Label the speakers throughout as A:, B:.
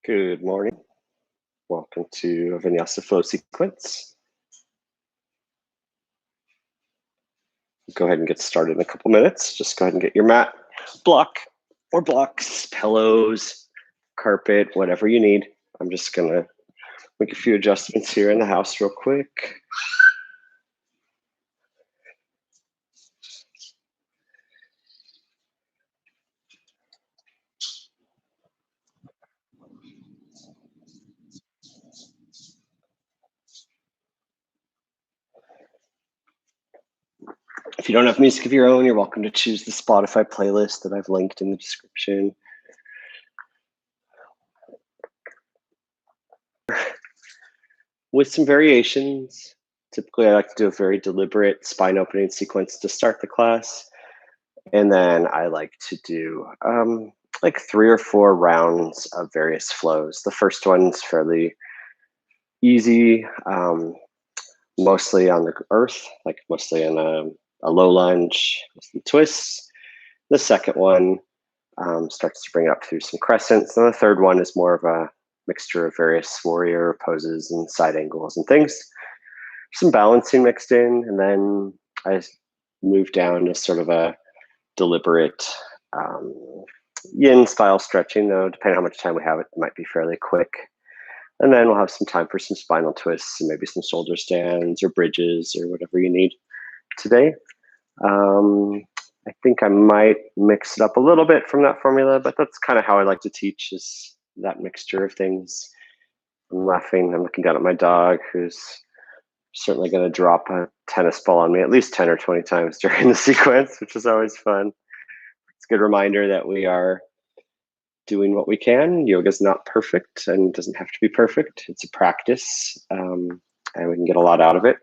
A: Good morning. Welcome to a Vinyasa flow sequence. Go ahead and get started in a couple minutes. Just go ahead and get your mat, block or blocks, pillows, carpet, whatever you need. I'm just gonna make a few adjustments here in the house real quick. If you don't have music of your own, you're welcome to choose the Spotify playlist that I've linked in the description. With some variations, typically I like to do a very deliberate spine opening sequence to start the class. And then I like to do like 3 or 4 rounds of various flows. The first one's fairly easy, mostly on the earth, like mostly in a low lunge with some twists. The second one starts to bring it up through some crescents. And the third one is more of a mixture of various warrior poses and side angles and things. Some balancing mixed in, and then I move down to sort of a deliberate yin style stretching, though, depending on how much time we have, it might be fairly quick. And then we'll have some time for some spinal twists and maybe some shoulder stands or bridges or whatever you need today. I think I might mix it up a little bit from that formula, but that's kind of how I like to teach, is that mixture of things. I'm laughing, I'm looking down at my dog, who's certainly going to drop a tennis ball on me at least 10 or 20 times during the sequence, which is always fun. It's a good reminder that we are doing what we can. Yoga is not perfect and doesn't have to be perfect. It's a practice, and we can get a lot out of it.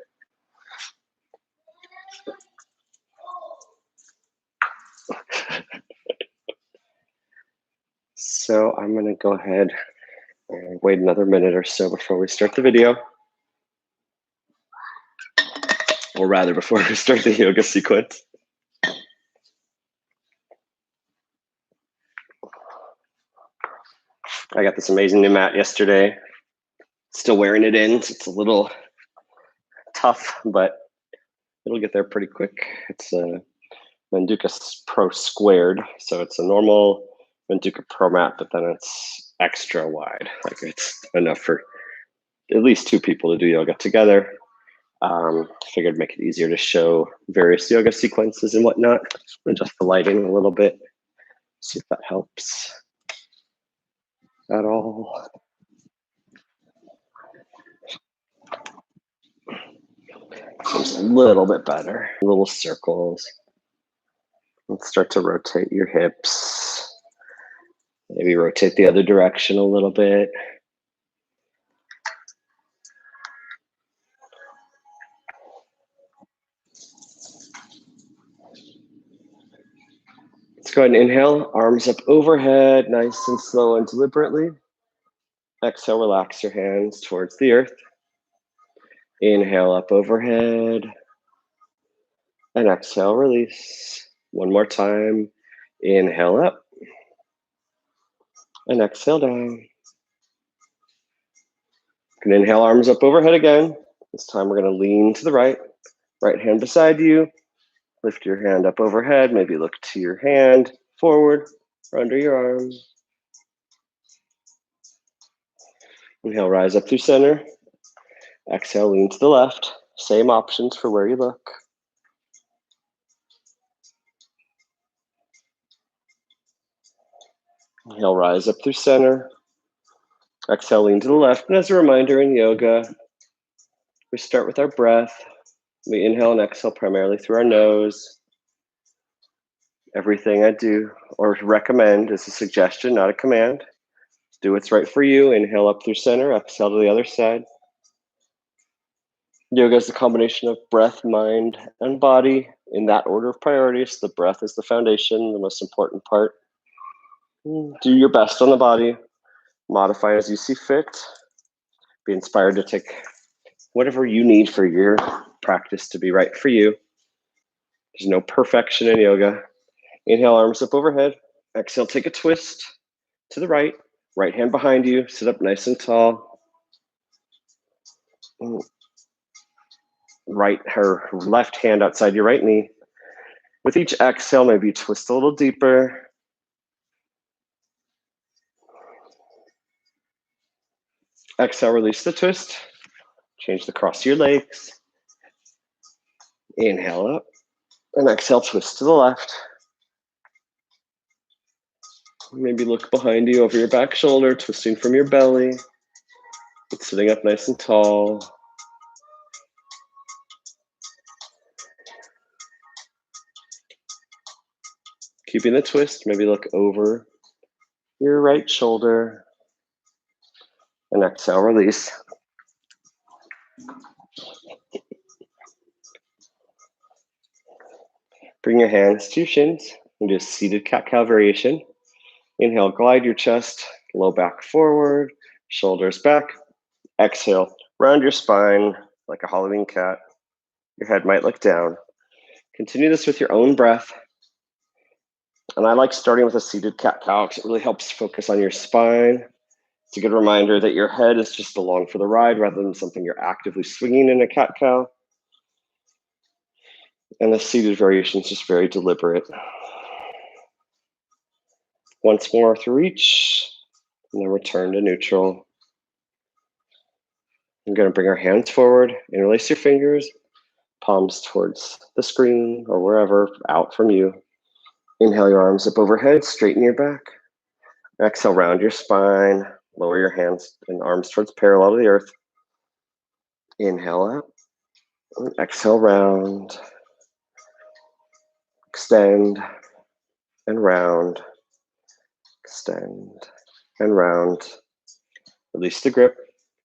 A: So I'm going to go ahead and wait another minute or so before we start the video. Or rather, before we start the yoga sequence. I got this amazing new mat yesterday. Still wearing it in, so it's a little tough, but it'll get there pretty quick. It's a Manduka Pro Squared, so it's a normal Manduka Pro mat, but then it's extra wide. Like, it's enough for at least 2 people to do yoga together. Figured make it easier to show various yoga sequences and whatnot. Adjust the lighting a little bit, see if that helps at all. Seems a little bit better. Little circles. Let's start to rotate your hips. Maybe rotate the other direction a little bit. Let's go ahead and inhale, arms up overhead, nice and slow and deliberately. Exhale, relax your hands towards the earth. Inhale up overhead. And exhale, release. One more time. Inhale up. And exhale down. You can inhale, arms up overhead again. This time we're going to lean to the right. Right hand beside you. Lift your hand up overhead. Maybe look to your hand forward or under your arm. Inhale, rise up through center. Exhale, lean to the left. Same options for where you look. Inhale, rise up through center. Exhale, lean to the left. And as a reminder, in yoga, we start with our breath. We inhale and exhale primarily through our nose. Everything I do or recommend is a suggestion, not a command. Do what's right for you. Inhale up through center. Exhale to the other side. Yoga is a combination of breath, mind, and body in that order of priorities. The breath is the foundation, the most important part. Do your best on the body. Modify as you see fit. Be inspired to take whatever you need for your practice to be right for you. There's no perfection in yoga. Inhale, arms up overhead. Exhale, take a twist to the right. Right hand behind you, sit up nice and tall. Left hand outside your right knee. With each exhale, maybe you twist a little deeper. Exhale, release the twist. Change the cross to your legs. Inhale up. And exhale, twist to the left. Maybe look behind you over your back shoulder, twisting from your belly. Sitting up nice and tall. Keeping the twist, maybe look over your right shoulder. And exhale, release. Bring your hands to your shins and do a seated cat-cow variation. Inhale, glide your chest, low back forward, shoulders back. Exhale, round your spine like a Halloween cat. Your head might look down. Continue this with your own breath. And I like starting with a seated cat-cow because it really helps focus on your spine. It's a good reminder that your head is just along for the ride rather than something you're actively swinging in a cat-cow. And the seated variation is just very deliberate. Once more through each, and then return to neutral. I'm going to bring our hands forward, interlace your fingers, palms towards the screen or wherever, out from you. Inhale your arms up overhead, straighten your back. Exhale, round your spine, lower your hands and arms towards parallel to the earth. Inhale up, and exhale, round. Extend and round. Extend and round. Release the grip.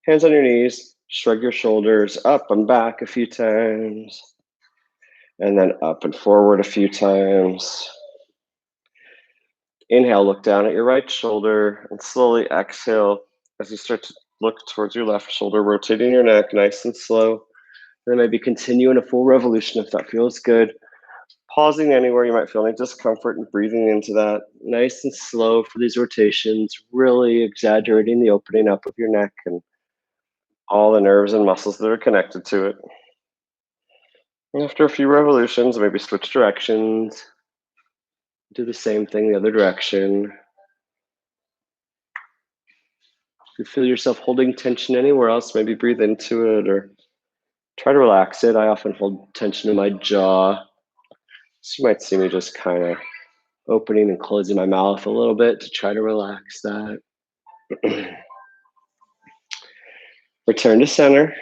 A: Hands on your knees. Shrug your shoulders up and back a few times. And then up and forward a few times. Inhale, look down at your right shoulder and slowly exhale as you start to look towards your left shoulder, rotating your neck nice and slow. And then maybe continue in a full revolution if that feels good. Pausing anywhere you might feel any discomfort and breathing into that nice and slow for these rotations, really exaggerating the opening up of your neck and all the nerves and muscles that are connected to it. And after a few revolutions, maybe switch directions. Do the same thing the other direction. If you feel yourself holding tension anywhere else, maybe breathe into it or try to relax it. I often hold tension in my jaw. So you might see me just kind of opening and closing my mouth a little bit to try to relax that. Return to center.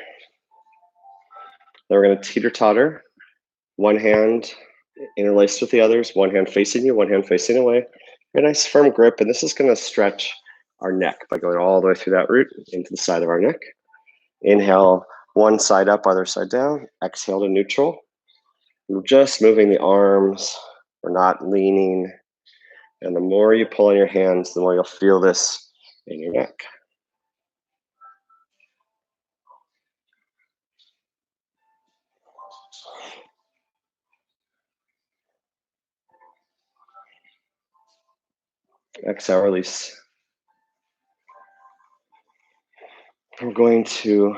A: Then we're going to teeter-totter. One hand interlaced with the others, one hand facing you, one hand facing away. A nice firm grip, and this is going to stretch our neck by going all the way through that root into the side of our neck. Inhale, one side up, other side down. Exhale to neutral. We're just moving the arms. We're not leaning. And the more you pull on your hands, the more you'll feel this in your neck. Exhale, release. We're going to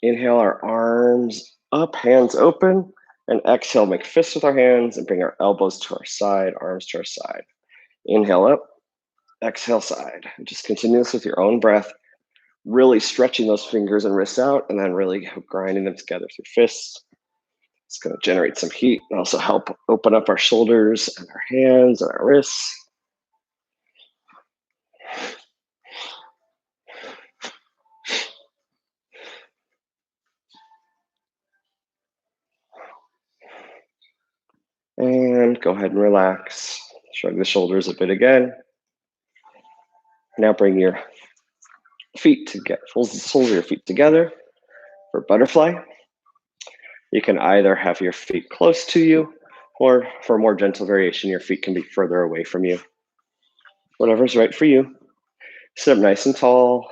A: inhale our arms up, hands open, and exhale, make fists with our hands and bring our elbows to our side, arms to our side. Inhale up, exhale side. Just continue this with your own breath, really stretching those fingers and wrists out and then really grinding them together through fists. It's going to generate some heat and also help open up our shoulders and our hands and our wrists. And go ahead and relax. Shrug the shoulders a bit again. Now bring your feet together, soles of your feet together for butterfly. You can either have your feet close to you, or for a more gentle variation, your feet can be further away from you. Whatever's right for you. Sit up nice and tall.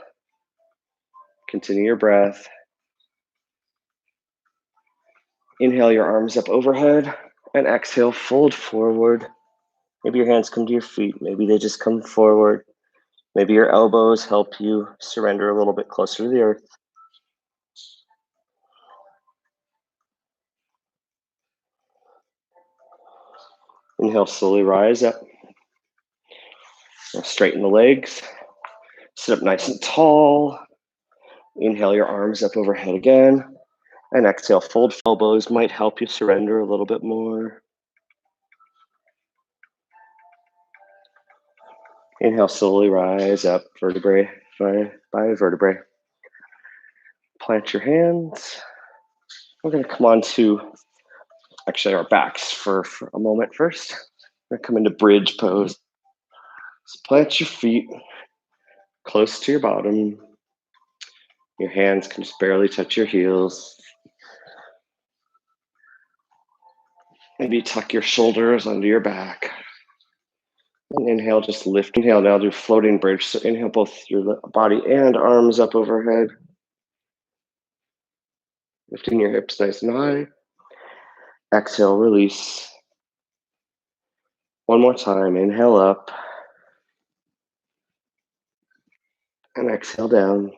A: Continue your breath. Inhale your arms up overhead and exhale, fold forward. Maybe your hands come to your feet. Maybe they just come forward. Maybe your elbows help you surrender a little bit closer to the earth. Inhale, slowly rise up. Now straighten the legs. Sit up nice and tall. Inhale your arms up overhead again. And exhale, fold elbows might help you surrender a little bit more. Inhale, slowly rise up vertebrae by vertebrae. Plant your hands. We're going to come on to actually our backs for a moment first. We're going to come into bridge pose. So plant your feet close to your bottom. Your hands can just barely touch your heels. Maybe tuck your shoulders under your back. And inhale, just lift. Inhale, now do floating bridge. So inhale both your body and arms up overhead. Lifting your hips nice and high. Exhale, release. One more time, inhale up. And exhale down.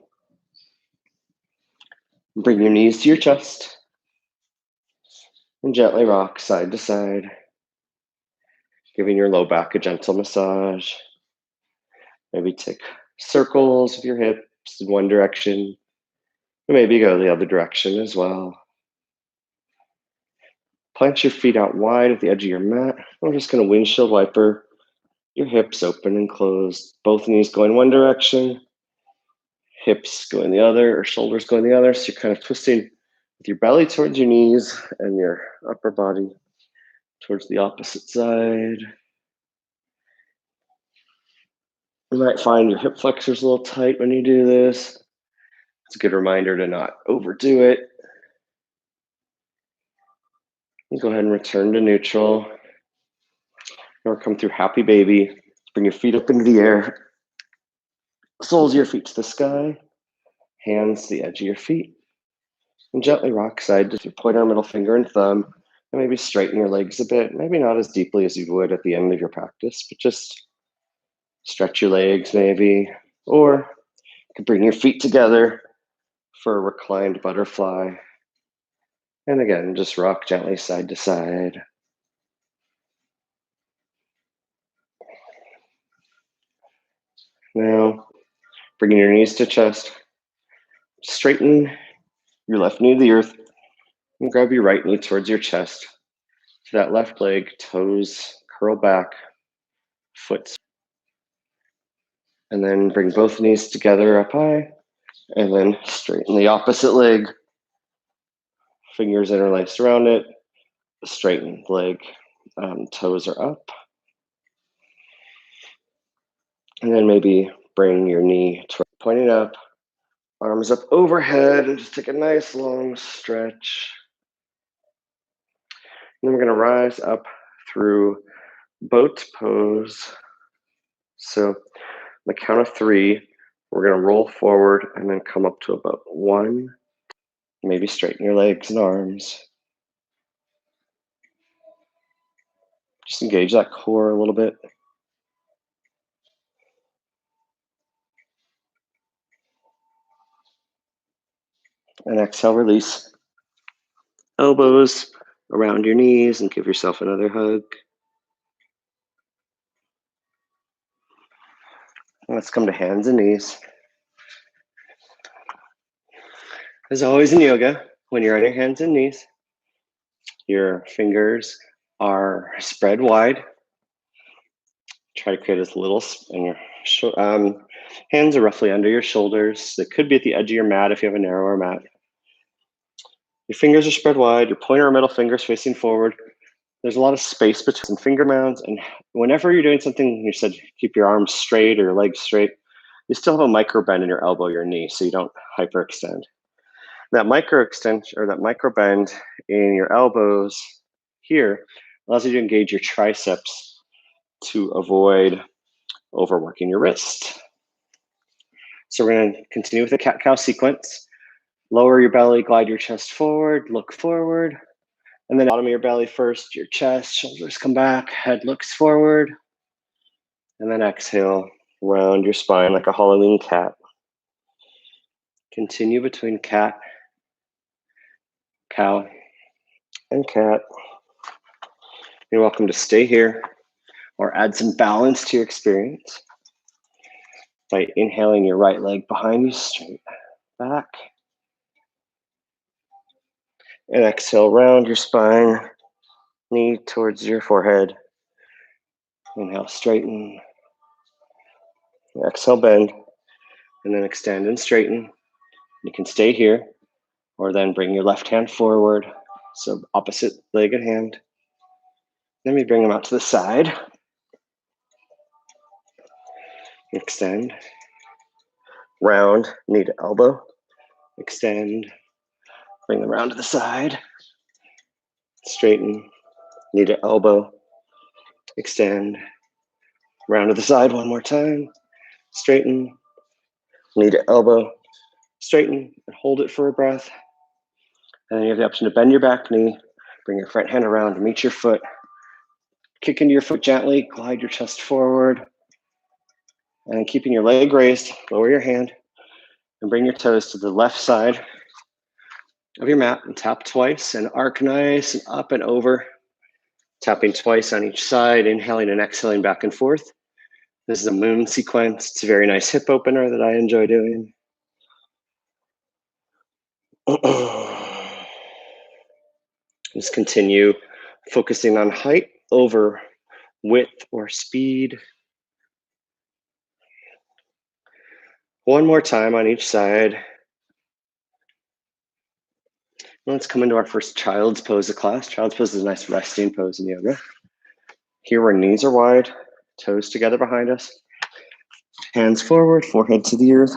A: Bring your knees to your chest. And gently rock side to side. Giving your low back a gentle massage. Maybe take circles of your hips in one direction. And maybe go the other direction as well. Plant your feet out wide at the edge of your mat. We're just going to windshield wiper your hips open and closed. Both knees going one direction. Hips going the other, or shoulders going the other. So you're kind of twisting with your belly towards your knees and your upper body towards the opposite side. You might find your hip flexors a little tight when you do this. It's a good reminder to not overdo it. And go ahead and return to neutral. Or come through happy baby. Bring your feet up into the air. Soles of your feet to the sky. Hands to the edge of your feet. And gently rock side to your pointer, middle finger, and thumb. And maybe straighten your legs a bit. Maybe not as deeply as you would at the end of your practice, but just stretch your legs maybe. Or you could bring your feet together for a reclined butterfly. And again, just rock gently side to side. Now, bringing your knees to chest. Straighten your left knee to the earth. And grab your right knee towards your chest. So that left leg, toes curl back, foot. And then bring both knees together up high. And then straighten the opposite leg. Fingers interlaced around it. Straighten leg, toes are up. And then maybe bring your knee pointing up, arms up overhead, and just take a nice long stretch. And then we're going to rise up through boat pose. So, on the count of 3, we're going to roll forward and then come up to a boat. 1, maybe straighten your legs and arms. Just engage that core a little bit. And exhale, release. Elbows around your knees and give yourself another hug. Let's come to hands and knees. As always in yoga, when you're on your hands and knees, your fingers are spread wide. Try to create as little, and your hands are roughly under your shoulders. They could be at the edge of your mat if you have a narrower mat. Your fingers are spread wide. Your pointer or middle fingers facing forward. There's a lot of space between finger mounds, and whenever you're doing something, you said keep your arms straight or your legs straight, you still have a micro bend in your elbow, your knee, so you don't hyperextend. That micro extension or that micro bend in your elbows here allows you to engage your triceps to avoid overworking your wrist. So we're going to continue with the cat-cow sequence. Lower your belly, glide your chest forward, look forward. And then bottom of your belly first, your chest, shoulders come back, head looks forward. And then exhale, Round your spine like a Halloween cat. Continue between cat, cow, and cat. You're welcome to stay here or add some balance to your experience by inhaling your right leg behind you, straight back. And exhale, round your spine, knee towards your forehead. Inhale, straighten. Exhale, bend. And then extend and straighten. You can stay here or then bring your left hand forward. So opposite leg and hand. Then we bring them out to the side. Extend. Round, knee to elbow. Extend. Bring them around to the side. Straighten. Knee to elbow. Extend. Round to the side one more time. Straighten. Knee to elbow. Straighten and hold it for a breath. And then you have the option to bend your back knee. Bring your front hand around, meet your foot. Kick into your foot gently, glide your chest forward. And keeping your leg raised, lower your hand and bring your toes to the left side of your mat and tap twice and arc nice and up and over. Tapping twice on each side, inhaling and exhaling back and forth. This is a moon sequence. It's a very nice hip opener that I enjoy doing. Just continue focusing on height over width or speed. One more time on each side. Let's come into our first child's pose of class. Child's pose is a nice resting pose in yoga. Here our knees are wide, toes together behind us. Hands forward, forehead to the earth.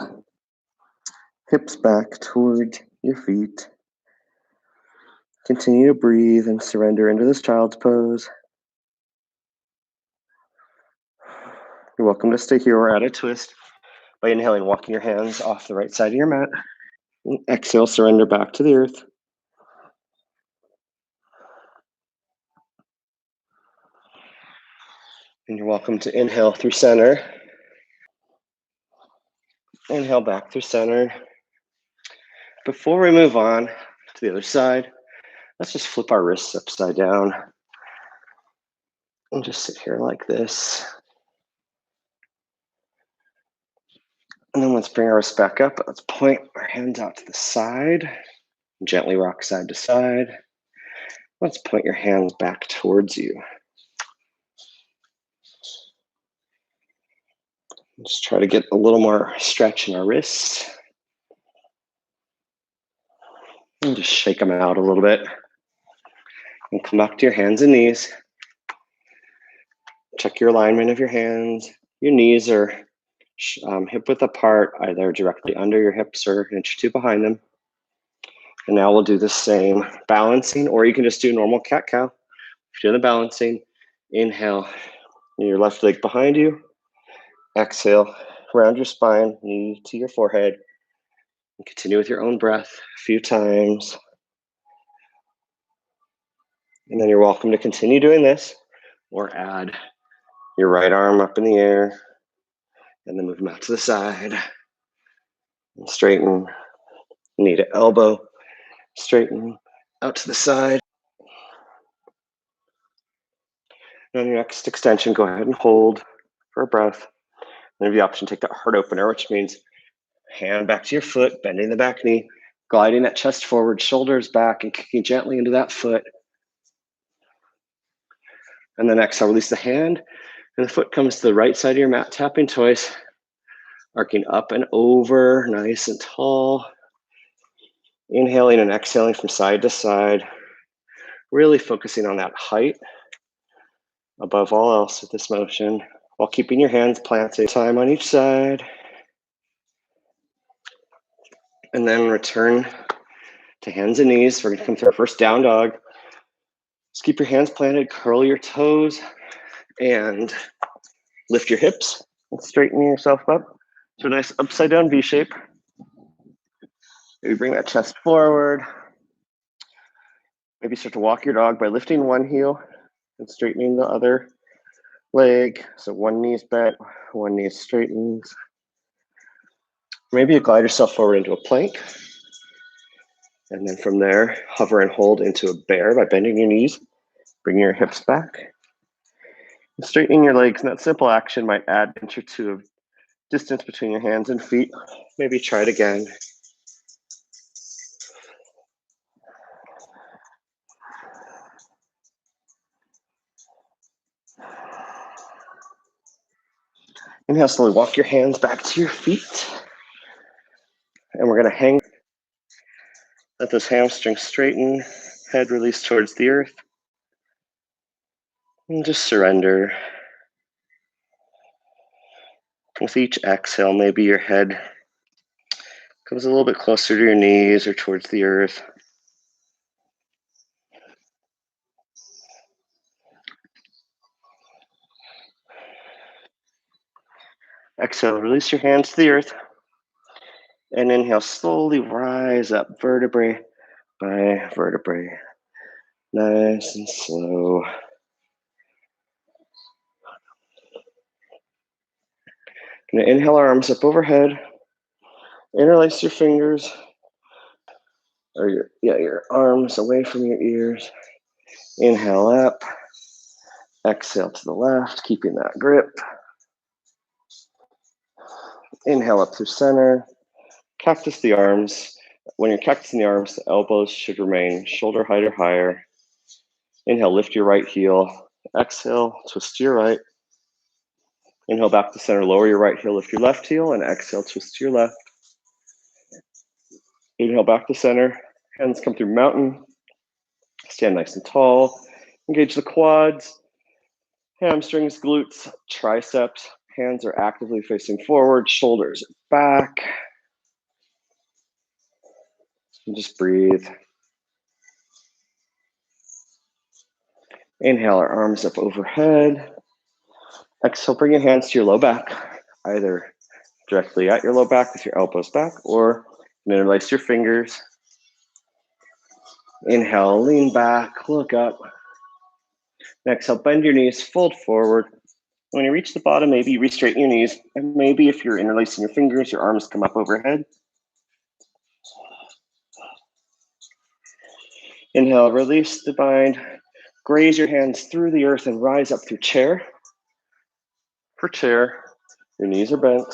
A: Hips back toward your feet. Continue to breathe and surrender into this child's pose. You're welcome to stay here or add a twist by inhaling, walking your hands off the right side of your mat. And exhale, surrender back to the earth. And you're welcome to inhale through center. Inhale back through center. Before we move on to the other side, let's just flip our wrists upside down and just sit here like this. And then let's bring our wrists back up. Let's point our hands out to the side. Gently rock side to side. Let's point your hands back towards you. Just try to get a little more stretch in our wrists. And just shake them out a little bit. And come back to your hands and knees. Check your alignment of your hands. Your knees are hip width apart, either directly under your hips or an inch or two behind them. And now we'll do the same balancing, or you can just do normal cat-cow. If you're doing the balancing, inhale, your left leg behind you. Exhale, round your spine, knee to your forehead. And continue with your own breath a few times. And then you're welcome to continue doing this, or add your right arm up in the air, and then move them out to the side. And straighten, knee to elbow, straighten, out to the side. And on your next extension, go ahead and hold for a breath. And have the option to take that heart opener, which means hand back to your foot, bending the back knee, gliding that chest forward, shoulders back, and kicking gently into that foot. And then exhale, release the hand, and the foot comes to the right side of your mat, tapping twice, arcing up and over, nice and tall. Inhaling and exhaling from side to side, really focusing on that height above all else with this motion, while keeping your hands planted, time on each side. And then return to hands and knees. We're gonna come through our first down dog. Just keep your hands planted, curl your toes, and lift your hips and straighten yourself up to a nice upside down V shape. Maybe bring that chest forward. Maybe start to walk your dog by lifting one heel and straightening the other. leg. So one knee's bent, one knee straightens. Maybe you glide yourself forward into a plank. And then from there, hover and hold into a bear by bending your knees, bringing your hips back. And straightening your legs. And that simple action might add an inch or two of distance between your hands and feet. Maybe try it again. Inhale, slowly walk your hands back to your feet. And we're gonna hang. Let those hamstrings straighten, head release towards the earth. And just surrender. With each exhale, maybe your head comes a little bit closer to your knees or towards the earth. Exhale, release your hands to the earth. And inhale, slowly rise up vertebrae by vertebrae. Nice and slow. Gonna inhale, arms up overhead. Interlace your fingers, or your arms away from your ears. Inhale up. Exhale to the left, keeping that grip. Inhale up through center. Cactus the arms. When you're cactusing the arms, the elbows should remain shoulder height or higher. Inhale, lift your right heel. Exhale, twist to your right. Inhale back to center, lower your right heel, lift your left heel, and exhale, twist to your left. Inhale back to center, hands come through mountain. Stand nice and tall. Engage the quads, hamstrings, glutes, triceps. Hands are actively facing forward, shoulders back. And just breathe. Inhale, our arms up overhead. Exhale, bring your hands to your low back, either directly at your low back with your elbows back, or interlace your fingers. Inhale, lean back, look up. Exhale, bend your knees, fold forward. When you reach the bottom, maybe you re-straighten your knees, and maybe if you're interlacing your fingers, your arms come up overhead. Inhale, release the bind. Graze your hands through the earth and rise up through chair. For chair, your knees are bent,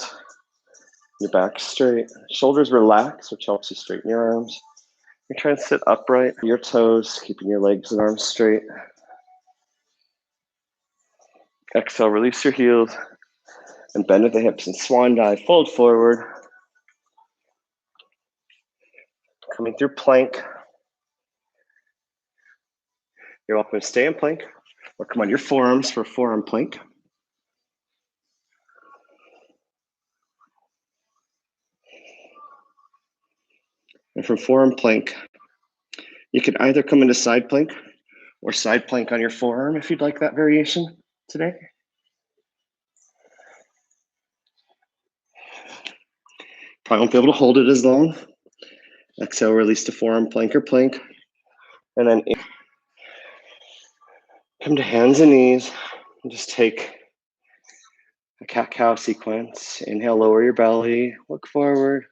A: your back straight, shoulders relax, which helps you straighten your arms. You're trying to sit upright, your toes, keeping your legs and arms straight. Exhale, release your heels and bend at the hips and swan dive, fold forward. Coming through plank. You're welcome to stay in plank or come on your forearms for forearm plank. And from forearm plank, you can either come into side plank or side plank on your forearm if you'd like that variation today. Probably won't be able to hold it as long. Exhale, release to forearm plank or plank. And then come to hands and knees and just take a cat-cow sequence. Inhale, lower your belly, look forward.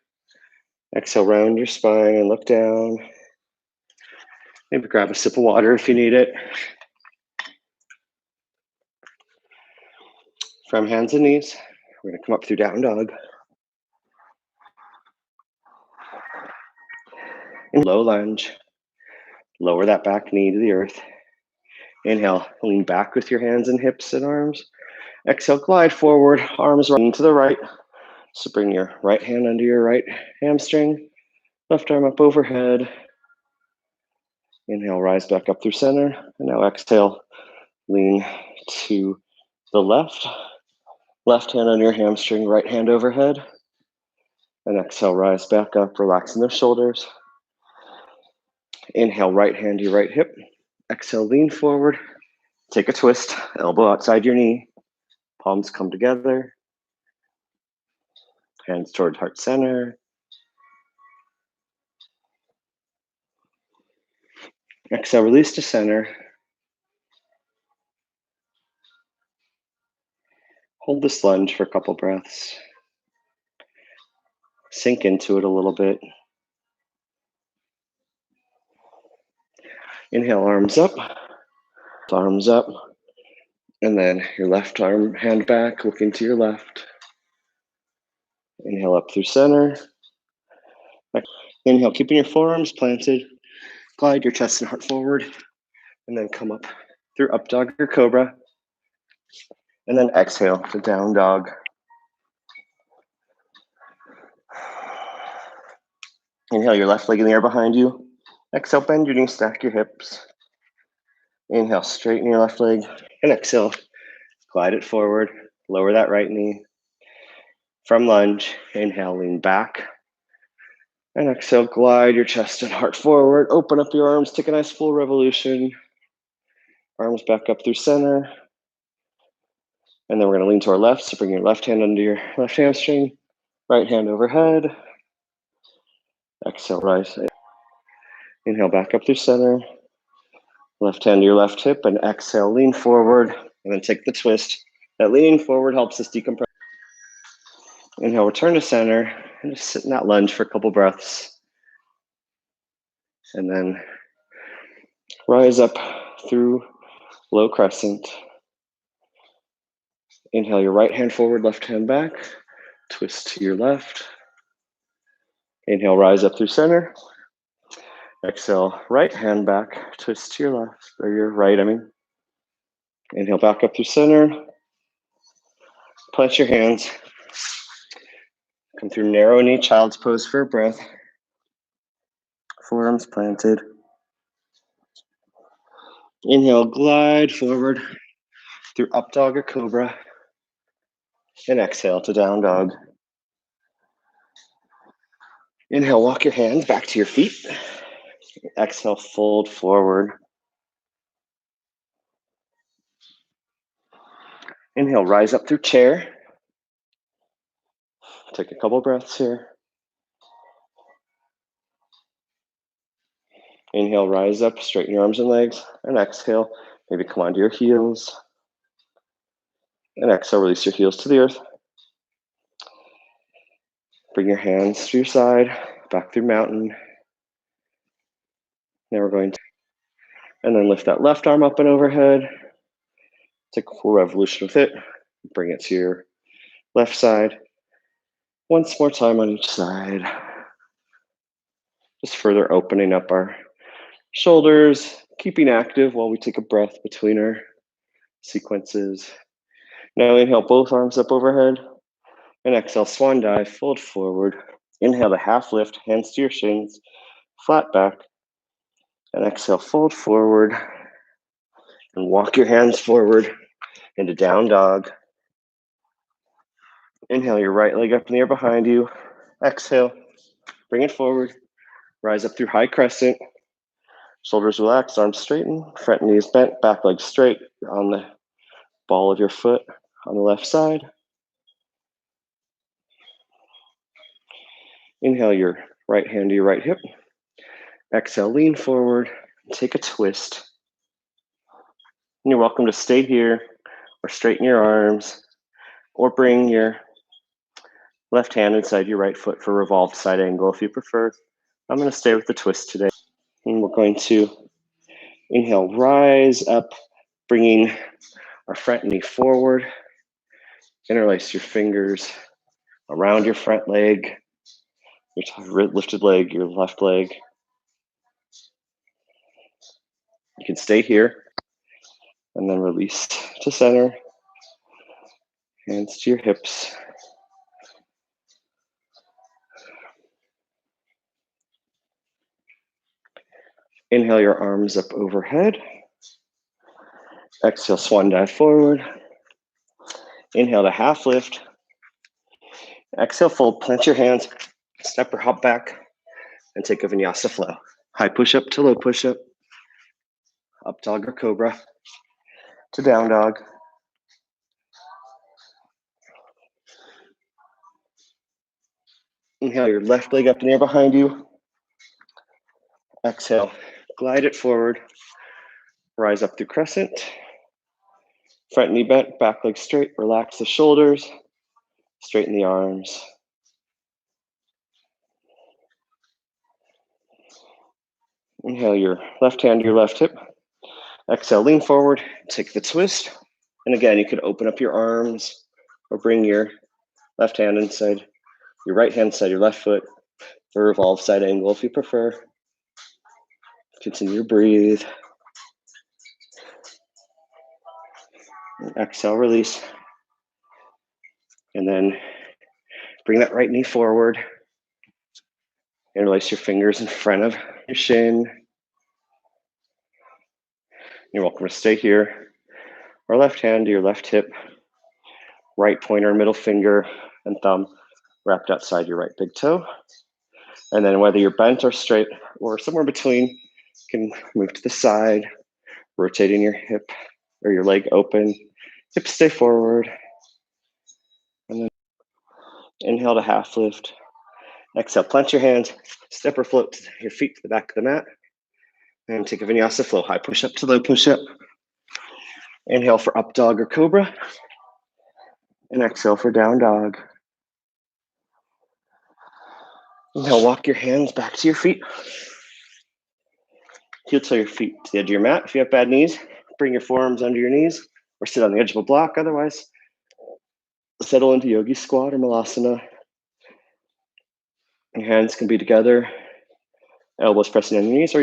A: Exhale, round your spine and look down. Maybe grab a sip of water if you need it. From hands and knees, we're gonna come up through down dog. In low lunge, lower that back knee to the earth. Inhale, lean back with your hands and hips and arms. Exhale, glide forward, arms running to the right. So bring your right hand under your right hamstring, left arm up overhead. Inhale, rise back up through center. And now exhale, lean to the left. Left hand on your hamstring, right hand overhead. And exhale, rise back up, relaxing the shoulders. Inhale, right hand to your right hip. Exhale, lean forward. Take a twist, elbow outside your knee. Palms come together. Hands toward heart center. Exhale, release to center. Hold this lunge for a couple breaths. Sink into it a little bit. Inhale, arms up, and then your left arm, hand back, looking to your left. Inhale up through center. Inhale, keeping your forearms planted. Glide your chest and heart forward, and then come up through up dog or cobra. And then exhale to down dog. Inhale, your left leg in the air behind you. Exhale, bend your knees, stack your hips. Inhale, straighten your left leg. And exhale, glide it forward. Lower that right knee. From lunge, inhale, lean back. And exhale, glide your chest and heart forward. Open up your arms, take a nice full revolution. Arms back up through center. And then we're gonna lean to our left, so bring your left hand under your left hamstring. Right hand overhead. Exhale, rise. Inhale, back up through center. Left hand to your left hip, and exhale, lean forward, and then take the twist. That leaning forward helps us decompress. Inhale, return to center, and just sit in that lunge for a couple breaths. And then rise up through low crescent. Inhale, your right hand forward, left hand back. Twist to your left. Inhale, rise up through center. Exhale, right hand back, twist to your left, or your right, Inhale, back up through center. Plant your hands. Come through narrow knee, child's pose for a breath. Forearms planted. Inhale, glide forward through up dog or cobra. And exhale to down dog. Inhale, walk your hands back to your feet. Exhale, fold forward. Inhale, rise up through chair. Take a couple breaths here. Inhale, rise up, straighten your arms and legs. And exhale, maybe come onto your heels. And exhale, release your heels to the earth. Bring your hands to your side, back through mountain. Now we're going to, and then lift that left arm up and overhead. Take a full revolution with it. Bring it to your left side. Once more time on each side. Just further opening up our shoulders, keeping active while we take a breath between our sequences. Now inhale, both arms up overhead. And exhale, swan dive, fold forward. Inhale to half lift, hands to your shins, flat back. And exhale, fold forward. And walk your hands forward into down dog. Inhale, your right leg up in the air behind you. Exhale, bring it forward. Rise up through high crescent. Shoulders relaxed, arms straighten, front knees bent, back leg straight on the ball of your foot on the left side. Inhale, your right hand to your right hip. Exhale, lean forward, take a twist. And you're welcome to stay here or straighten your arms or bring your left hand inside your right foot for revolved side angle if you prefer. I'm going to stay with the twist today. And we're going to inhale, rise up, bringing our front knee forward. Interlace your fingers around your front leg, your lifted leg, your left leg. You can stay here and then release to center. Hands to your hips. Inhale your arms up overhead. Exhale, swan dive forward. Inhale to half lift. Exhale, fold, plant your hands, step or hop back, and take a vinyasa flow. High push-up to low push-up. Up dog or cobra to down dog. Inhale your left leg up in the air behind you. Exhale, glide it forward. Rise up through crescent. Front knee bent, back leg straight. Relax the shoulders, straighten the arms. Inhale your left hand to your left hip. Exhale, lean forward, take the twist. And again, you could open up your arms or bring your left hand inside your right hand side, your left foot, or revolve side angle if you prefer. Continue to breathe. And exhale, release. And then bring that right knee forward. Interlace your fingers in front of your shin. You're welcome to stay here. Or left hand to your left hip. Right pointer, middle finger, and thumb wrapped outside your right big toe. And then whether you're bent or straight or somewhere between, you can move to the side, rotating your hip or your leg open. Hips stay forward. And then inhale to half lift. Exhale, plant your hands, step or float your feet to the back of the mat. And take a Vinyasa flow, high push-up to low push-up. Inhale for up dog or cobra. And exhale for down dog. Inhale, walk your hands back to your feet. Heel toe your feet to the edge of your mat. If you have bad knees, bring your forearms under your knees or sit on the edge of a block. Otherwise, settle into yogi squat or malasana. Your hands can be together, elbows pressing on your knees, or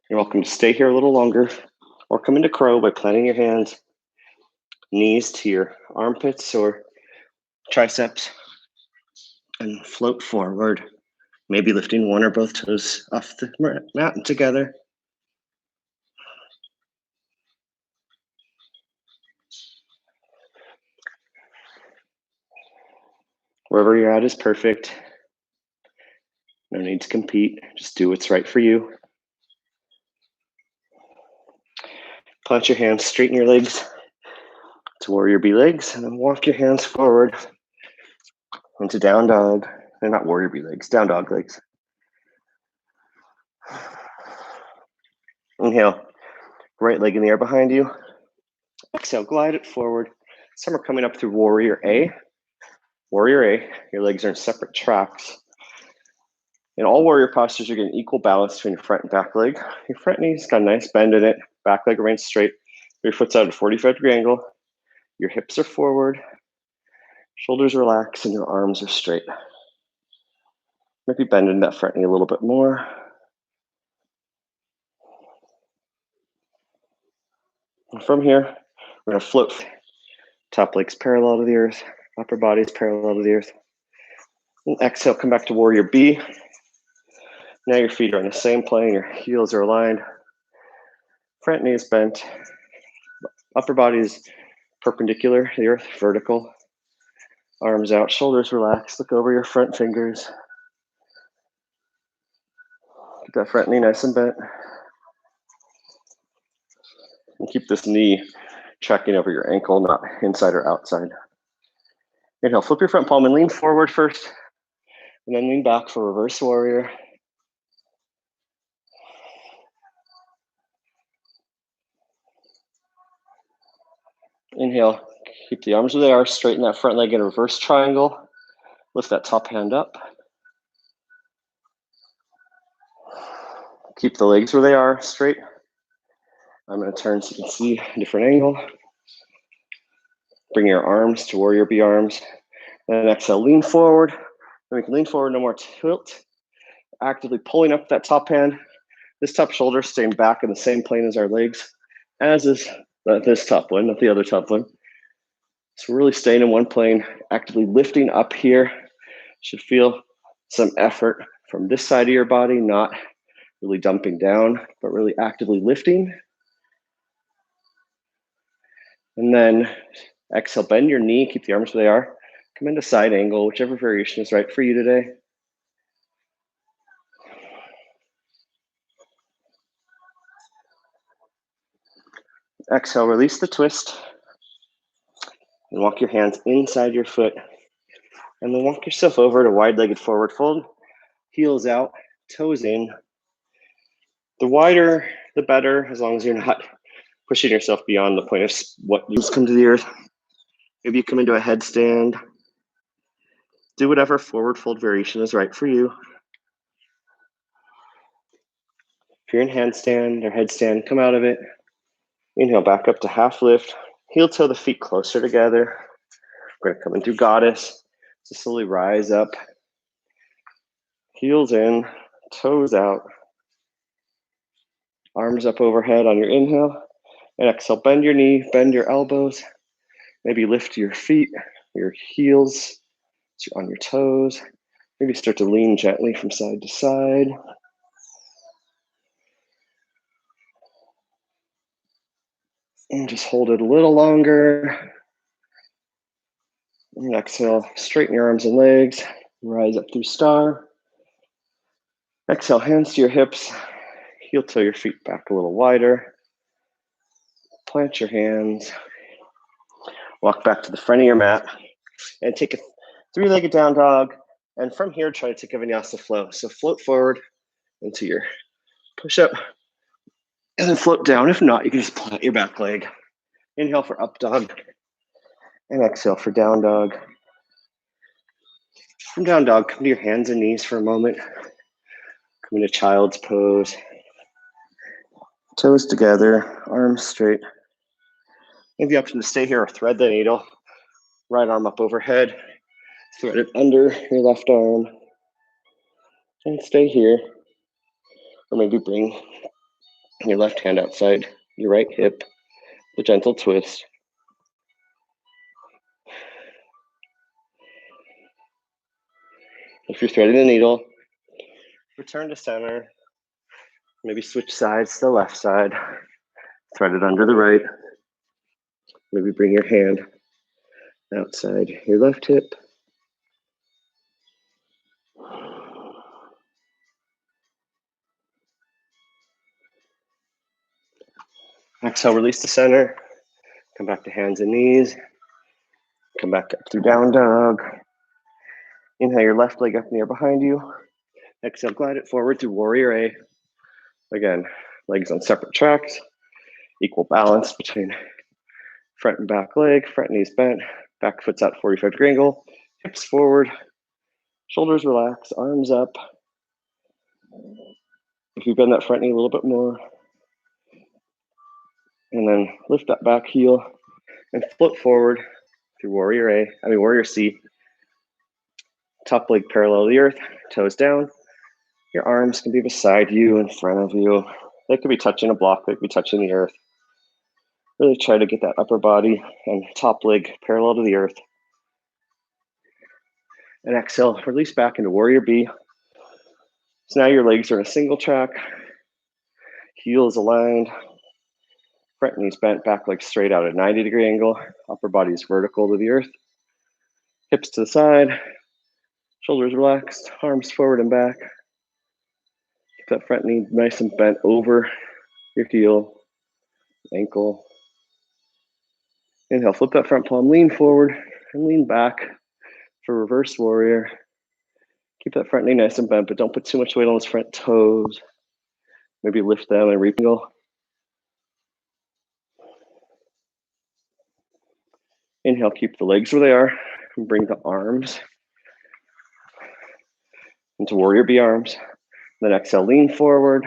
A: you're welcome to stay here a little longer or come into crow by planting your hands, knees to your armpits or triceps, and float forward, maybe lifting one or both toes off the mat and together. Wherever you're at is perfect. No need to compete. Just do what's right for you. Plant your hands, straighten your legs to warrior bee legs, and then walk your hands forward into down dog. And not warrior bee legs, down dog legs. Inhale, right leg in the air behind you. Exhale, glide it forward. Some are coming up through warrior A. Warrior A, your legs are in separate tracks. In all warrior postures, you're getting equal balance between your front and back leg. Your front knee's got a nice bend in it. Back leg remains straight. Your foot's out at a 45-degree angle. Your hips are forward. Shoulders relax and your arms are straight. Maybe bending that front knee a little bit more. And from here, we're gonna float. Top leg's parallel to the earth. Upper body's parallel to the earth. And exhale, come back to warrior B. Now your feet are on the same plane, your heels are aligned. Front knee is bent. Upper body is perpendicular to the earth, vertical. Arms out, shoulders relaxed. Look over your front fingers. Keep that front knee nice and bent. And keep this knee tracking over your ankle, not inside or outside. Inhale, flip your front palm and lean forward first. And then lean back for reverse warrior. Inhale, keep the arms where they are, straighten that front leg in a reverse triangle. Lift that top hand up. Keep the legs where they are, straight. I'm going to turn so you can see a different angle. Bring your arms to warrior B arms. And exhale, lean forward. Then we can lean forward, no more tilt. Actively pulling up that top hand. This top shoulder staying back in the same plane as our legs, as is this top one, not the other top one. So we're really staying in one plane, actively lifting up here. Should feel some effort from this side of your body, not really dumping down, but really actively lifting. And then exhale, bend your knee, keep the arms where they are. Come into side angle, whichever variation is right for you today. Exhale, release the twist. And walk your hands inside your foot. And then walk yourself over to wide-legged forward fold. Heels out, toes in. The wider the better, as long as you're not pushing yourself beyond the point of what you come to the earth. Maybe you come into a headstand. Do whatever forward fold variation is right for you. If you're in handstand or headstand, come out of it. Inhale, back up to half lift. Heel toe the feet closer together. We're gonna come into goddess. So slowly rise up. Heels in, toes out. Arms up overhead on your inhale. And exhale, bend your knee, bend your elbows. Maybe lift your feet, your heels on your toes. Maybe start to lean gently from side to side. And just hold it a little longer. And exhale, straighten your arms and legs. Rise up through star. Exhale, hands to your hips. Heel toe your feet back a little wider. Plant your hands. Walk back to the front of your mat. And take a three-legged down dog. And from here, try to take a vinyasa flow. So float forward into your push-up. And then float down. If not, you can just plant your back leg. Inhale for up dog. And exhale for down dog. From down dog, come to your hands and knees for a moment. Come into child's pose. Toes together, arms straight. Maybe option to stay here or thread the needle. Right arm up overhead. Thread it under your left arm. And stay here. Or maybe bring your left hand outside your right hip. The gentle twist. If you're threading the needle, return to center. Maybe switch sides to the left side. Thread it under the right. Maybe bring your hand outside your left hip. Exhale, release to center. Come back to hands and knees. Come back up through down dog. Inhale your left leg up near behind you. Exhale, glide it forward through warrior A. Again, legs on separate tracks. Equal balance between front and back leg, front knees bent, back foot's at 45-degree angle, hips forward, shoulders relax, arms up. If you bend that front knee a little bit more, and then lift that back heel and float forward through warrior C. Top leg parallel to the earth, toes down. Your arms can be beside you, in front of you. They could be touching a block, they could be touching the earth. Really try to get that upper body and top leg parallel to the earth. And exhale, release back into warrior B. So now your legs are in a single track, heels aligned, front knees bent, back leg straight out at 90-degree angle, upper body is vertical to the earth, hips to the side, shoulders relaxed, arms forward and back. Keep that front knee nice and bent over your heel, ankle. Inhale, flip that front palm, lean forward and lean back for reverse warrior. Keep that front knee nice and bent, but don't put too much weight on those front toes. Maybe lift them and re-angle. Inhale, keep the legs where they are, and bring the arms into warrior B arms. Then exhale, lean forward,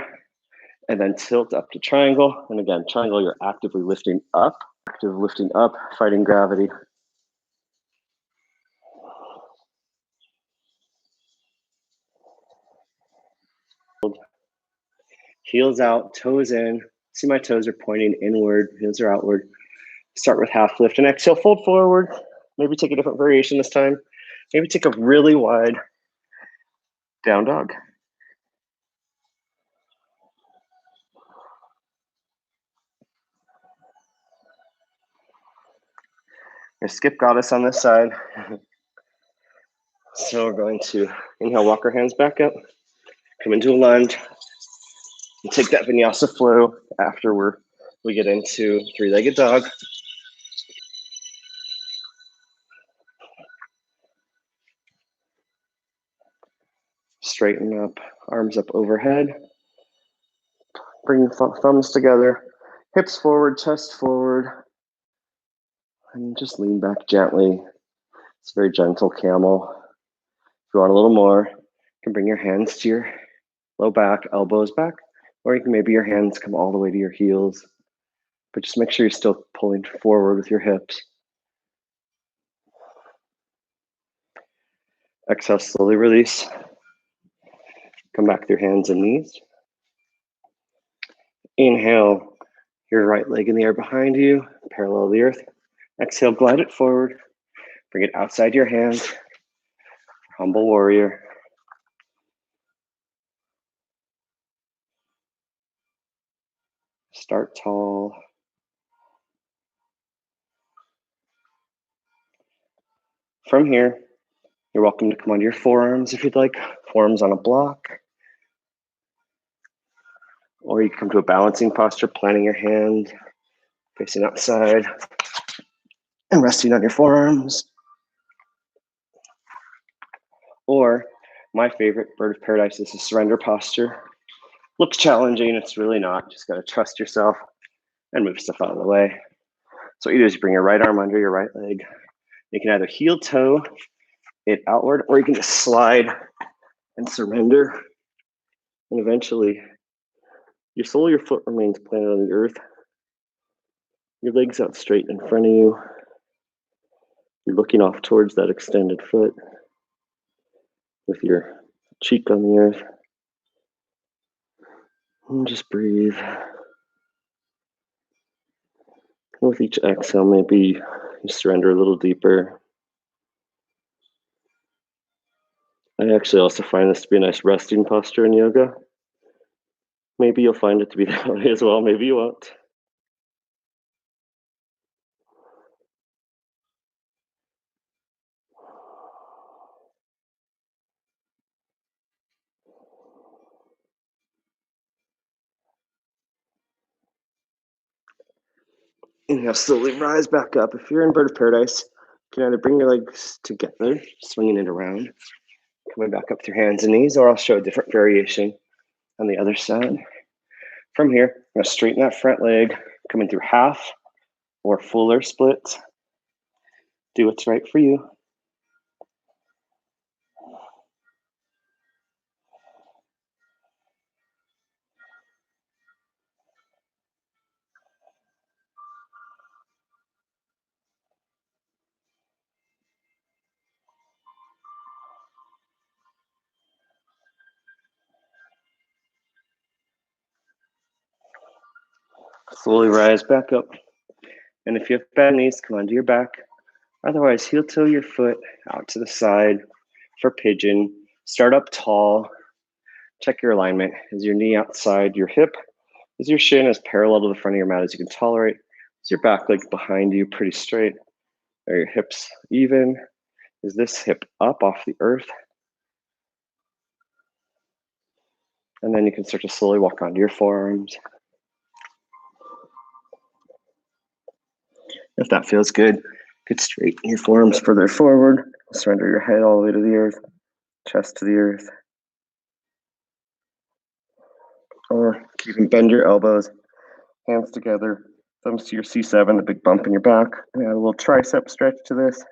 A: and then tilt up to triangle. And again, triangle, you're actively lifting up, fighting gravity. Heels out, toes in. See my toes are pointing inward, heels are outward. Start with half lift and exhale, fold forward. Maybe take a different variation this time. Maybe take a really wide down dog. I'm gonna skip goddess on this side. So we're going to inhale, walk our hands back up, come into a lunge, and take that vinyasa flow after we get into three-legged dog. Straighten up, arms up overhead. Bring thumbs together, hips forward, chest forward, and just lean back gently. It's a very gentle camel. If you want a little more, you can bring your hands to your low back, elbows back, or you can maybe your hands come all the way to your heels, but just make sure you're still pulling forward with your hips. Exhale, slowly release. Come back with your hands and knees. Inhale, your right leg in the air behind you, parallel the earth. Exhale, glide it forward. Bring it outside your hands. Humble warrior. Start tall. From here, you're welcome to come onto your forearms if you'd like. Forearms on a block. Or you can come to a balancing posture, planting your hand, facing outside, and resting on your forearms. Or my favorite, bird of paradise, is a surrender posture. Looks challenging, it's really not. Just gotta trust yourself and move stuff out of the way. So what you do is you bring your right arm under your right leg. You can either heel toe it outward, or you can just slide and surrender. And eventually, your sole of your foot remains planted on the earth. Your legs out straight in front of you. You're looking off towards that extended foot with your cheek on the earth. And just breathe. With each exhale, maybe you surrender a little deeper. I actually also find this to be a nice resting posture in yoga. Maybe you'll find it to be that way as well. Maybe you won't. And now slowly rise back up. If you're in bird of paradise, you can either bring your legs together, swinging it around, coming back up with your hands and knees, or I'll show a different variation on the other side. From here, I'm going to straighten that front leg, coming through half or fuller splits. Do what's right for you. Slowly rise back up. And if you have bad knees, come onto your back. Otherwise, heel toe your foot out to the side for pigeon. Start up tall. Check your alignment. Is your knee outside your hip? Is your shin as parallel to the front of your mat as you can tolerate? Is your back leg behind you pretty straight? Are your hips even? Is this hip up off the earth? And then you can start to slowly walk onto your forearms. If that feels good, get straighten your forearms further forward. Surrender your head all the way to the earth, chest to the earth. Or you can bend your elbows, hands together, thumbs to your C7, the big bump in your back. And add a little tricep stretch to this.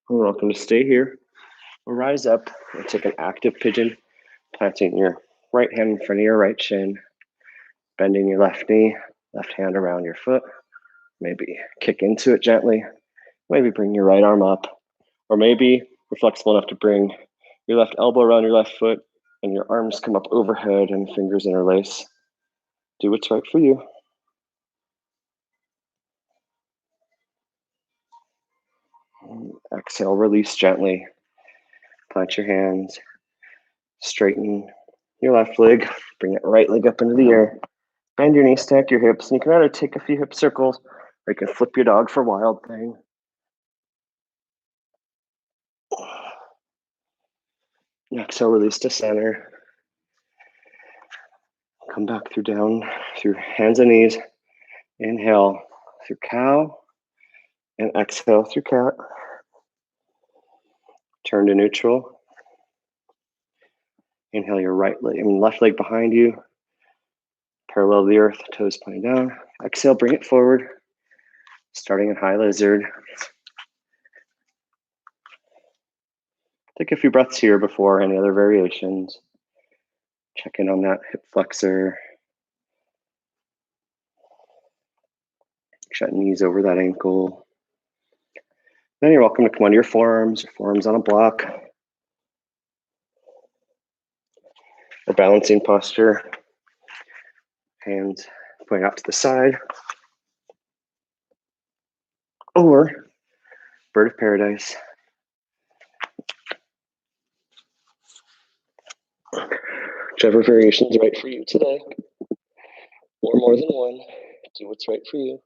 A: You're welcome to stay here or rise up and take an active pigeon, planting your right hand in front of your right shin, bending your left knee, left hand around your foot. Maybe kick into it gently. Maybe bring your right arm up. Or maybe you're flexible enough to bring your left elbow around your left foot and your arms come up overhead and fingers interlace. Do what's right for you. Exhale, release gently. Plant your hands. Straighten your left leg. Bring that right leg up into the air. Bend your knees, stack your hips. And you can either take a few hip circles or you can flip your dog for wild thing. Exhale, release to center. Come back through down, through hands and knees. Inhale through cow and exhale through cat. Turn to neutral. Inhale your left leg behind you. Parallel the earth, toes pointing down. Exhale, bring it forward. Starting in high lizard. Take a few breaths here before any other variations. Check in on that hip flexor. Shut knees over that ankle. Then you're welcome to come onto your forearms on a block. A balancing posture. Hands pointing out to the side. Or bird of paradise. Whichever variation is right for you today. Or more than one. Do what's right for you.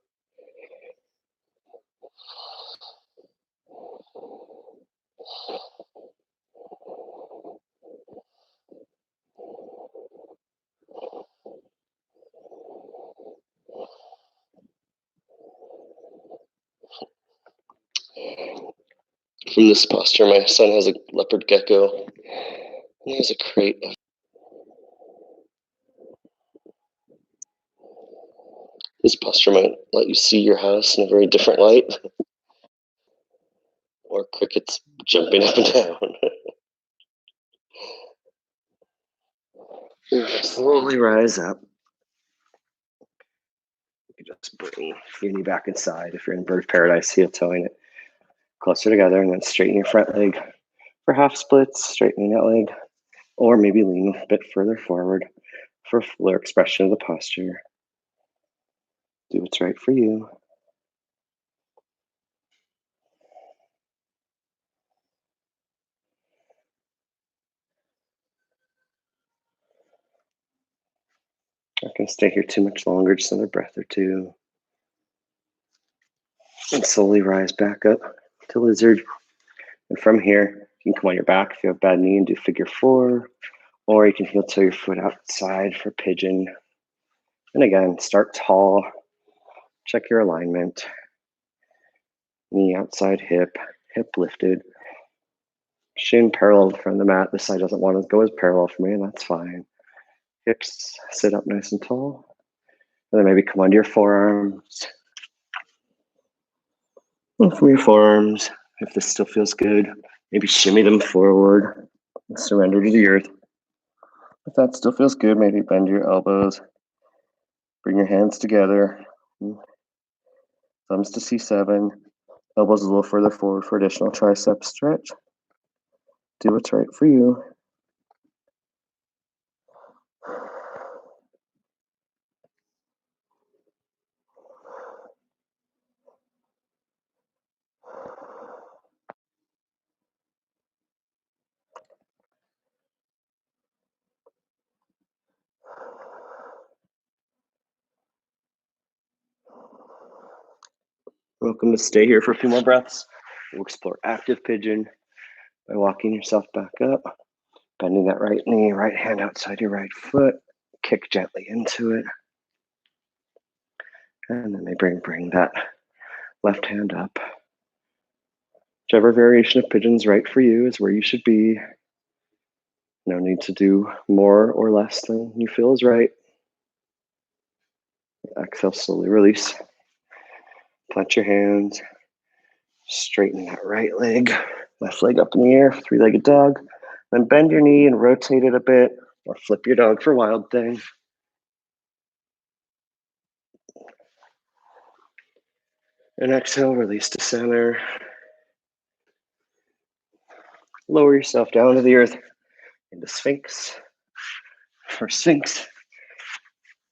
A: From this posture, my son has a leopard gecko. And he has a crate of this posture might let you see your house in a very different light. Or crickets jumping up and down. Slowly rise up. You can just bring your knee back inside. If you're in bird paradise, heel toeing it closer together, and then straighten your front leg for half splits, straightening that leg, or maybe lean a bit further forward for fuller expression of the posture. Do what's right for you. Not going to stay here too much longer, just another breath or two. And slowly rise back up to lizard. And from here, you can come on your back if you have a bad knee and do figure four, or you can heel toe your foot outside for pigeon. And again, start tall. Check your alignment. Knee outside hip, hip lifted. Shin parallel in front of the mat. This side doesn't want to go as parallel for me, and that's fine. Hips sit up nice and tall. And then maybe come onto your forearms. And from your forearms, if this still feels good, maybe shimmy them forward. Surrender to the earth. If that still feels good, maybe bend your elbows. Bring your hands together. Thumbs to C7. Elbows a little further forward for additional tricep stretch. Do what's right for you. Welcome to stay here for a few more breaths. We'll explore active pigeon by walking yourself back up, bending that right knee, right hand outside your right foot, kick gently into it. And then bring that left hand up. Whichever variation of pigeon's right for you is where you should be. No need to do more or less than you feel is right. Exhale, slowly release. Plant your hands. Straighten that right leg. Left leg up in the air, three-legged dog. Then bend your knee and rotate it a bit, or flip your dog for wild thing. And exhale, release to center. Lower yourself down to the earth into Sphinx. For Sphinx,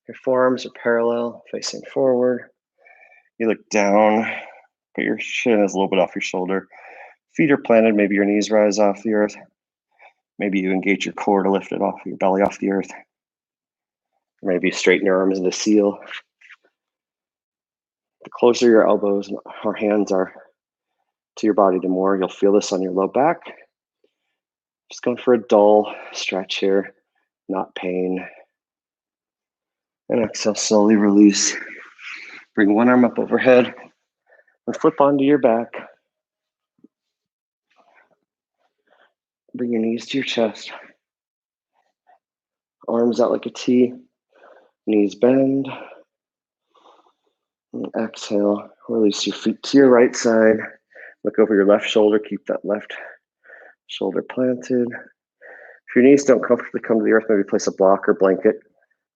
A: your forearms are parallel, facing forward. You look down, but your chin is a little bit off your shoulder. Feet are planted, maybe your knees rise off the earth. Maybe you engage your core to lift it off your belly off the earth. Maybe you straighten your arms into seal. The closer your elbows or hands are to your body, the more you'll feel this on your low back. Just going for a dull stretch here, not pain. And exhale, slowly release. Bring one arm up overhead and flip onto your back. Bring your knees to your chest. Arms out like a T. Knees bend. And exhale, release your feet to your right side. Look over your left shoulder. Keep that left shoulder planted. If your knees don't comfortably come to the earth, maybe place a block or blanket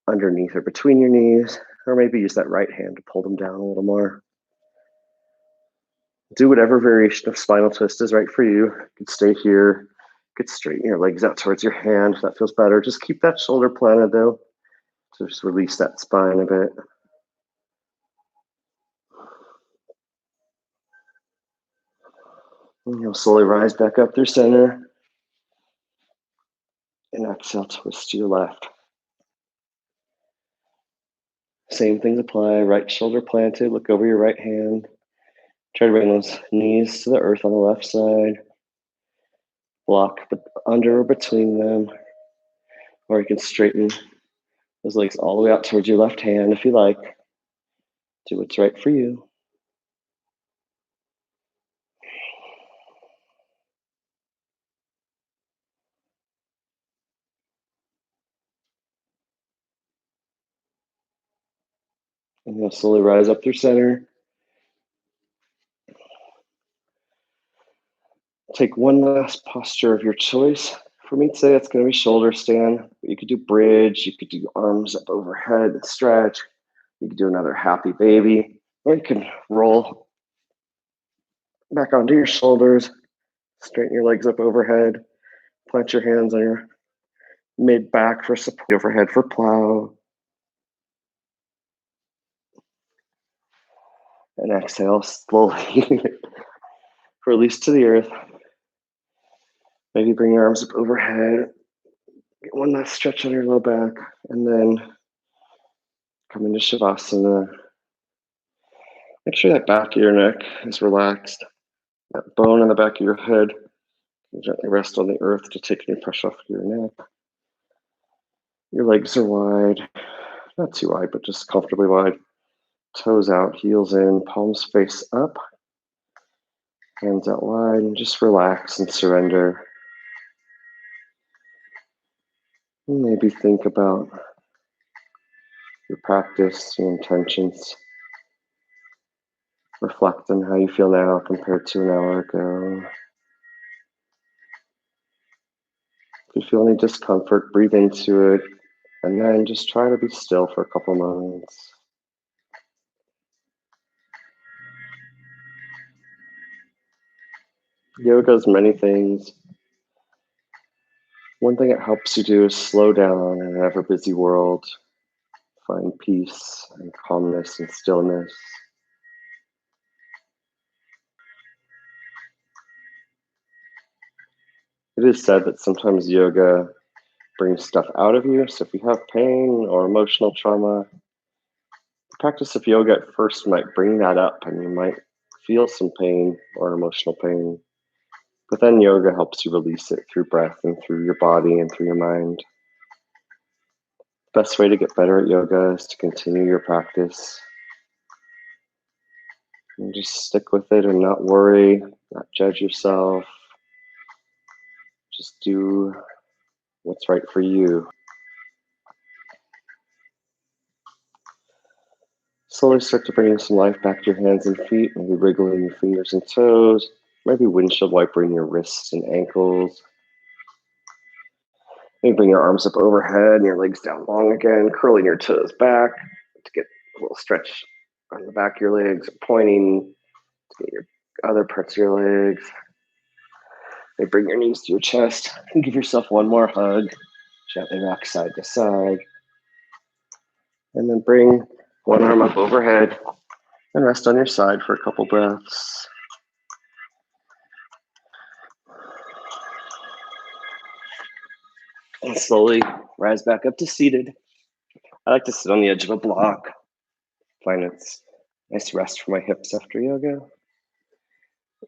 A: underneath or between your knees, or maybe use that right hand to pull them down a little more. Do whatever variation of spinal twist is right for you. You could stay here. You could straighten your legs out towards your hand if that feels better. Just keep that shoulder planted though. So just release that spine a bit. And you'll slowly rise back up through center. And exhale, twist to your left. Same things apply. Right shoulder planted. Look over your right hand. Try to bring those knees to the earth on the left side. Block under or between them. Or you can straighten those legs all the way out towards your left hand if you like. Do what's right for you. And you'll slowly rise up through center. Take one last posture of your choice. For me today, it's going to be shoulder stand. You could do bridge. You could do arms up overhead and stretch. You could do another happy baby. Or you can roll back onto your shoulders. Straighten your legs up overhead. Plant your hands on your mid back for support. Overhead for plow. And exhale slowly. Release to the earth. Maybe bring your arms up overhead. Get one last stretch on your low back. And then come into Shavasana. Make sure that back of your neck is relaxed. That bone in the back of your head can gently rest on the earth to take any pressure off your neck. Your legs are wide. Not too wide, but just comfortably wide. Toes out, heels in, palms face up. Hands out wide, and just relax and surrender. Maybe think about your practice, your intentions. Reflect on how you feel now compared to an hour ago. If you feel any discomfort, breathe into it, and then just try to be still for a couple moments. Yoga does many things. One thing it helps you do is slow down in an ever-busy world. Find peace and calmness and stillness. It is said that sometimes yoga brings stuff out of you. So if you have pain or emotional trauma, the practice of yoga at first might bring that up and you might feel some pain or emotional pain. But then yoga helps you release it through breath and through your body and through your mind. The best way to get better at yoga is to continue your practice. And just stick with it and not worry, not judge yourself. Just do what's right for you. Slowly start to bring some life back to your hands and feet, maybe wriggling your fingers and toes, maybe windshield wipering your wrists and ankles. Maybe bring your arms up overhead and your legs down long again, curling your toes back to get a little stretch on the back of your legs, pointing to get your other parts of your legs. Maybe bring your knees to your chest and give yourself one more hug. Gently rock side to side. And then bring one arm up overhead and rest on your side for a couple breaths. And slowly rise back up to seated. I like to sit on the edge of a block. Find it's nice rest for my hips after yoga.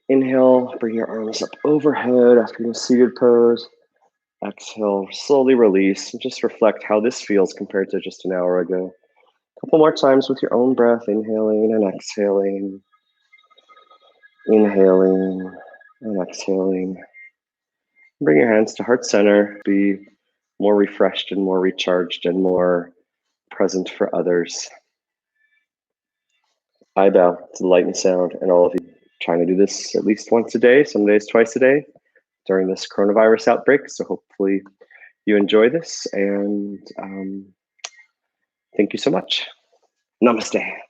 A: Inhale, bring your arms up overhead after your seated pose. Exhale, slowly release and just reflect how this feels compared to just an hour ago. Couple more times with your own breath, inhaling and exhaling. Inhaling and exhaling. Bring your hands to heart center. Be more refreshed and more recharged and more present for others. I bow to the light and sound, and all of you trying to do this at least once a day, some days twice a day during this coronavirus outbreak. So hopefully you enjoy this, and thank you so much. Namaste.